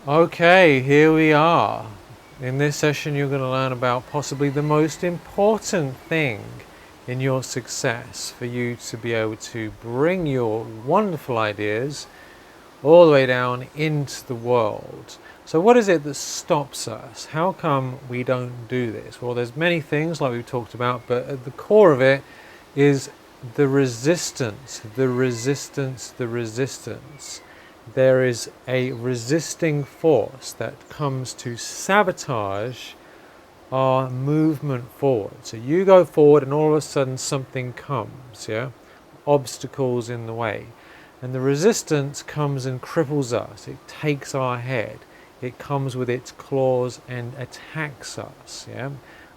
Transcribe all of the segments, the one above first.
Okay, here we are. In this session, you're going to learn about possibly the most important thing in your success for you to be able to bring your wonderful ideas all the way down into the world. So what is it that stops us? How come we don't do this? Well, there's many things like we've talked about, but at the core of it is the resistance, the resistance, the resistance. There is a resisting force that comes to sabotage our movement forward. So you go forward and all of a sudden something comes, yeah? Obstacles in the way. And the resistance comes and cripples us. It takes our head. It comes with its claws and attacks us, yeah?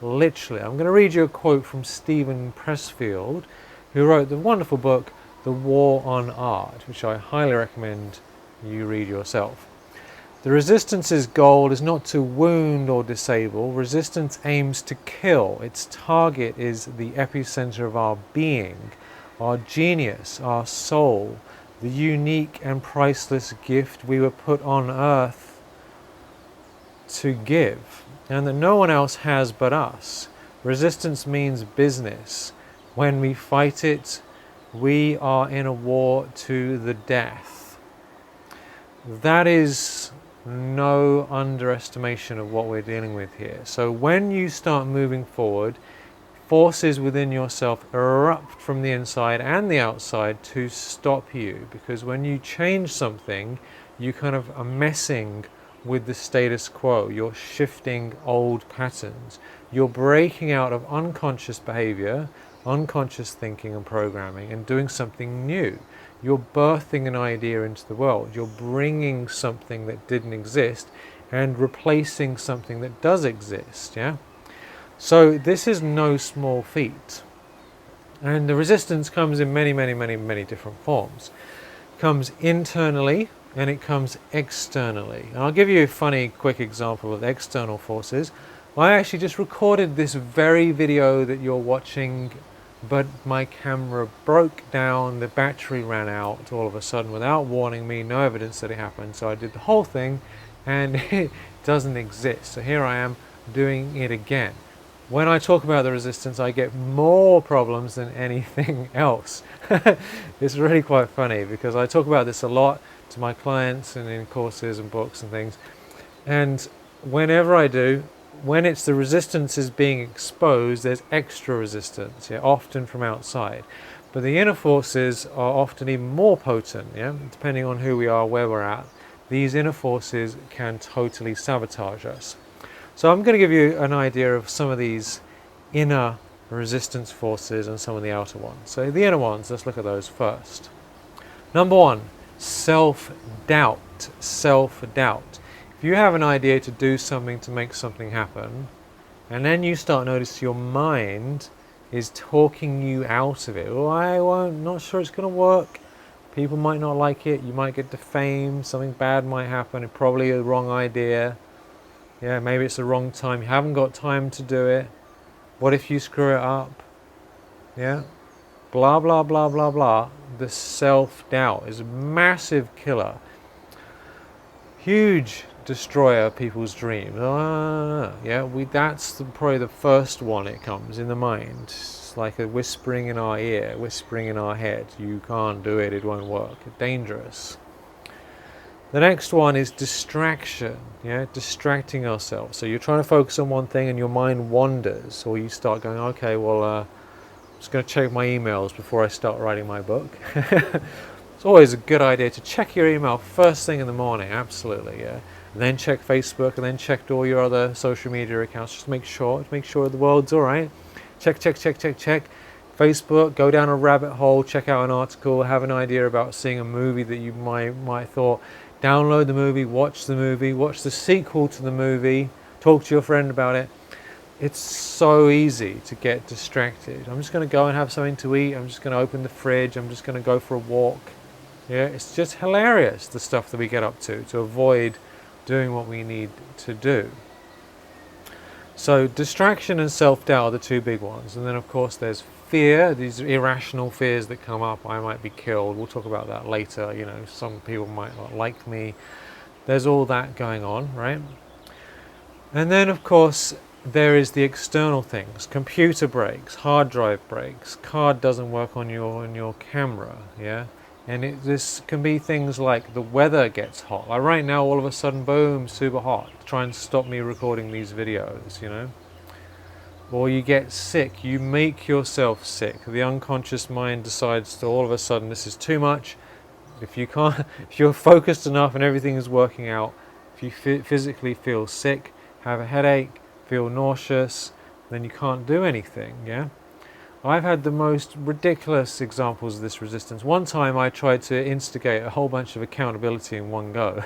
Literally. I'm going to read you a quote from Stephen Pressfield, who wrote the wonderful book, The War on Art, which I highly recommend you read yourself. The resistance's goal is not to wound or disable. Resistance aims to kill. Its target is the epicenter of our being, our genius, our soul, the unique and priceless gift we were put on earth to give, and that no one else has but us. Resistance means business. When we fight it, we are in a war to the death. That is no underestimation of what we're dealing with here. So when you start moving forward, forces within yourself erupt from the inside and the outside to stop you, because when you change something, you kind of are messing with the status quo. You're shifting old patterns. You're breaking out of unconscious behavior, unconscious thinking and programming, and doing something new. You're birthing an idea into the world. You're bringing something that didn't exist and replacing something that does exist, yeah? So this is no small feat. And the resistance comes in many different forms. It comes internally and it comes externally. And I'll give you a funny quick example of external forces. I actually just recorded this very video that you're watching, but my camera broke down, the battery ran out all of a sudden without warning me, no evidence that it happened. So I did the whole thing and it doesn't exist. So here I am doing it again. When I talk about the resistance, I get more problems than anything else. It's really quite funny because I talk about this a lot to my clients and in courses and books and things. And whenever I do, when it's the resistance is being exposed, there's extra resistance, yeah, often from outside. But the inner forces are often even more potent, yeah, depending on who we are, where we're at. These inner forces can totally sabotage us. So I'm going to give you an idea of some of these inner resistance forces and some of the outer ones. So the inner ones, let's look at those first. Number one, self-doubt. Self-doubt. If you have an idea to do something, to make something happen, and then you start noticing your mind is talking you out of it. Oh, I won't, not sure it's going to work. People might not like it. You might get defamed. Something bad might happen. It's probably a wrong idea. Yeah, maybe it's the wrong time. You haven't got time to do it. What if you screw it up? Yeah. Blah, blah, blah, blah, blah. The self-doubt is a massive killer. Huge destroyer of people's dreams. Yeah, that's probably the first one. It comes in the mind. It's like a whispering in our ear, whispering in our head. You can't do it. It won't work. It's dangerous. The next one is distraction, yeah, distracting ourselves. So you're trying to focus on one thing and your mind wanders, or you start going, okay, well, I'm just going to check my emails before I start writing my book. It's always a good idea to check your email first thing in the morning, absolutely, yeah. And then check Facebook, and then check all your other social media accounts, just to make sure the world's all right. Check. Facebook, go down a rabbit hole, check out an article, have an idea about seeing a movie that you might thought. Download the movie, watch the sequel to the movie, talk to your friend about it. It's so easy to get distracted. I'm just going to go and have something to eat. I'm just going to open the fridge. I'm just going to go for a walk. Yeah, it's just hilarious, the stuff that we get up to avoid doing what we need to do. So distraction and self-doubt are the two big ones. And then, of course, there's fear, these irrational fears that come up. I might be killed. We'll talk about that later. You know, some people might not like me. There's all that going on, right? And then of course there is the external things. Computer breaks, hard drive breaks, card doesn't work on your camera, yeah? And this can be things like the weather gets hot. Like right now, all of a sudden, boom, super hot. Try and stop me recording these videos, you know? Or you get sick, you make yourself sick. The unconscious mind decides to all of a sudden, this is too much. If you can't, if you're focused enough and everything is working out, if you physically feel sick, have a headache, feel nauseous, then you can't do anything, yeah? I've had the most ridiculous examples of this resistance. One time I tried to instigate a whole bunch of accountability in one go.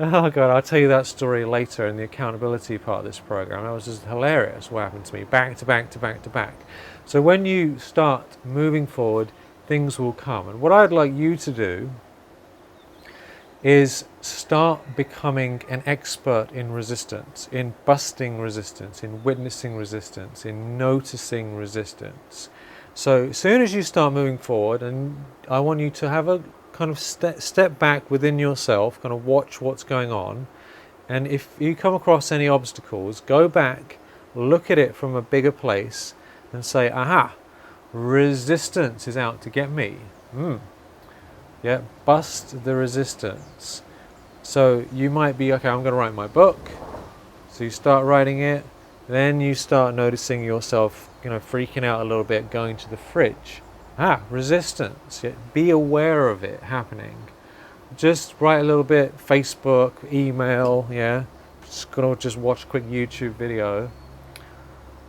Oh God, I'll tell you that story later in the accountability part of this program. That was just hilarious what happened to me, back to back to back to back. So when you start moving forward, things will come. And what I'd like you to do is start becoming an expert in resistance, in busting resistance, in witnessing resistance, in noticing resistance. So as soon as you start moving forward, and I want you to have a kind of step back within yourself, kind of watch what's going on, and if you come across any obstacles, go back, look at it from a bigger place, and say, aha, resistance is out to get me. Yeah, bust the resistance. So you might be, okay, I'm going to write my book. So you start writing it. Then you start noticing yourself, freaking out a little bit, going to the fridge. Resistance. Yeah, be aware of it happening. Just write a little bit, Facebook, email, yeah. Just watch a quick YouTube video.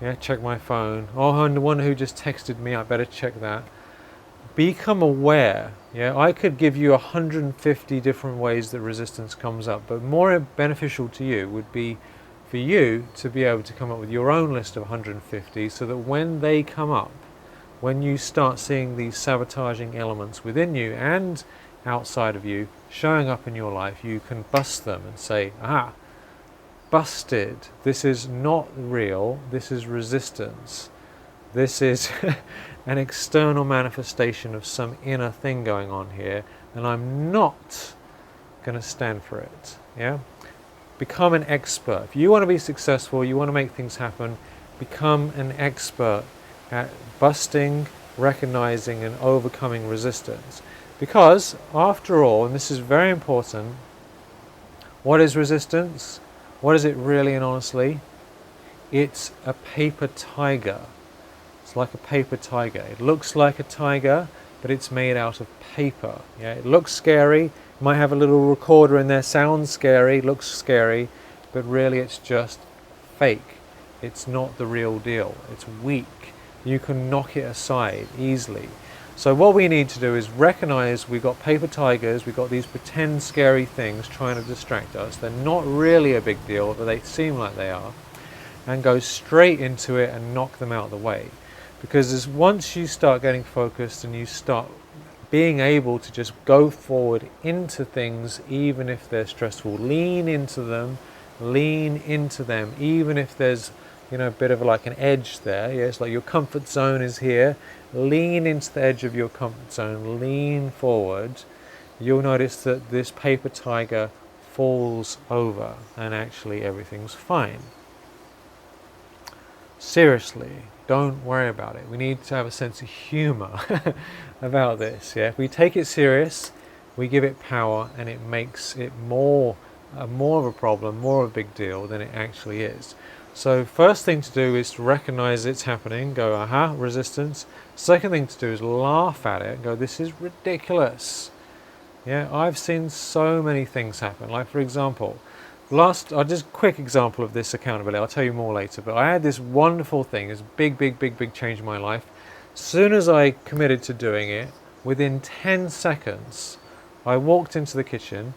Yeah, check my phone. Oh, and the one who just texted me, I better check that. Become aware. Yeah, I could give you 150 different ways that resistance comes up, but more beneficial to you would be for you to be able to come up with your own list of 150, so that when they come up, when you start seeing these sabotaging elements within you and outside of you showing up in your life, you can bust them and say, aha, busted. This is not real. This is resistance. This is an external manifestation of some inner thing going on here, and I'm not going to stand for it. Yeah? Become an expert. If you want to be successful, you want to make things happen, become an expert at busting, recognizing, and overcoming resistance. Because, after all, and this is very important, what is resistance? What is it really and honestly? It's a paper tiger. It's like a paper tiger. It looks like a tiger, but it's made out of paper. Yeah, it looks scary. It might have a little recorder in there, sounds scary, looks scary, but really it's just fake. It's not the real deal. It's weak. You can knock it aside easily. So what we need to do is recognize we've got paper tigers, we've got these pretend scary things trying to distract us. They're not really a big deal, but they seem like they are. And go straight into it and knock them out of the way. Because once you start getting focused and you start being able to just go forward into things, even if they're stressful, lean into them, even if there's a bit of like an edge there. Yeah, it's like your comfort zone is here. Lean into the edge of your comfort zone, lean forward. You'll notice that this paper tiger falls over and actually everything's fine. Seriously, don't worry about it. We need to have a sense of humor about this. Yeah, if we take it serious, we give it power, and it makes it more of a problem, more of a big deal than it actually is. So first thing to do is to recognize it's happening, go, aha, resistance. Second thing to do is laugh at it and go, this is ridiculous. Yeah, I've seen so many things happen. Like, for example, just a quick example of this accountability. I'll tell you more later, but I had this wonderful thing, this big change in my life. As soon as I committed to doing it, within 10 seconds, I walked into the kitchen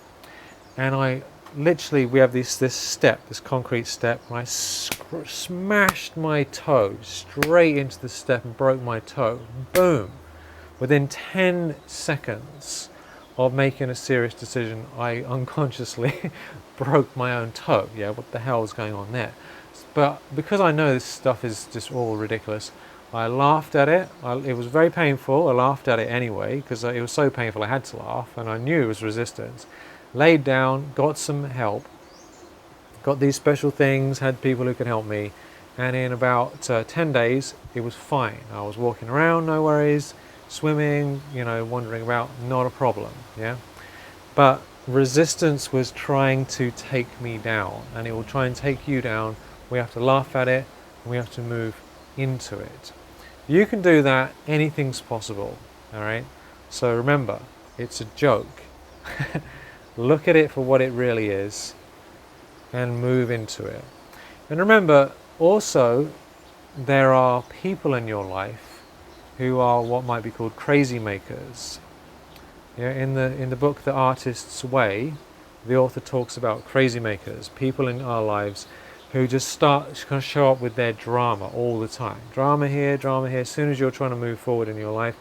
and we have this concrete step, and I smashed my toe straight into the step and broke my toe. Boom! Within 10 seconds of making a serious decision, I unconsciously broke my own toe. Yeah, what the hell is going on there? But because I know this stuff is just all ridiculous, I laughed at it. It was very painful. I laughed at it anyway because it was so painful I had to laugh, and I knew it was resistance. laid down, got some help, got these special things, had people who could help me, and in about 10 days it was fine. I was walking around, no worries, swimming, wandering about, not a problem. Yeah, but resistance was trying to take me down, and it will try and take you down. We have to laugh at it, and we have to move into it. You can do that, anything's possible. All right, so remember, it's a joke. Look at it for what it really is and move into it. And remember also, there are people in your life who are what might be called crazy makers. Yeah, in the book The Artist's Way, the author talks about crazy makers, people in our lives who just kind of show up with their drama all the time. Drama here, drama here. As soon as you're trying to move forward in your life,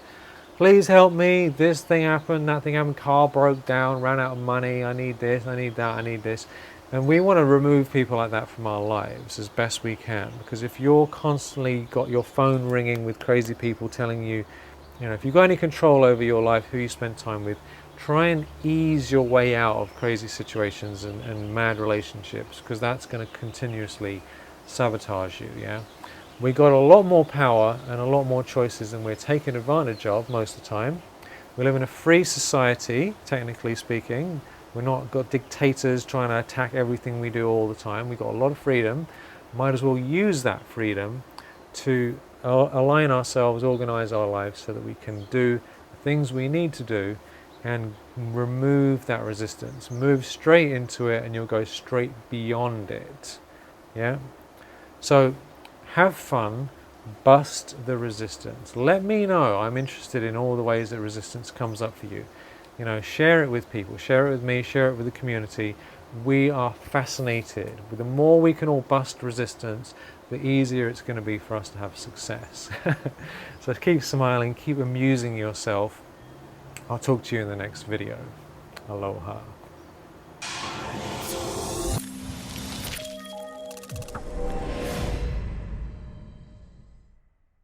please help me, this thing happened, that thing happened, car broke down, ran out of money, I need this, I need that, I need this. And we want to remove people like that from our lives as best we can, because if you're constantly got your phone ringing with crazy people telling you, if you've got any control over your life, who you spend time with, try and ease your way out of crazy situations and mad relationships, because that's going to continuously sabotage you. Yeah, we got a lot more power and a lot more choices than we're taking advantage of most of the time. We live in a free society, technically speaking. We're not got dictators trying to attack everything we do all the time. We've got a lot of freedom. Might as well use that freedom to align ourselves, organize our lives so that we can do the things we need to do and remove that resistance. Move straight into it and you'll go straight beyond it. Yeah? So have fun, bust the resistance. Let me know. I'm interested in all the ways that resistance comes up for you. Share it with people, share it with me, share it with the community. We are fascinated. The more we can all bust resistance, the easier it's going to be for us to have success. So keep smiling, keep amusing yourself. I'll talk to you in the next video. Aloha.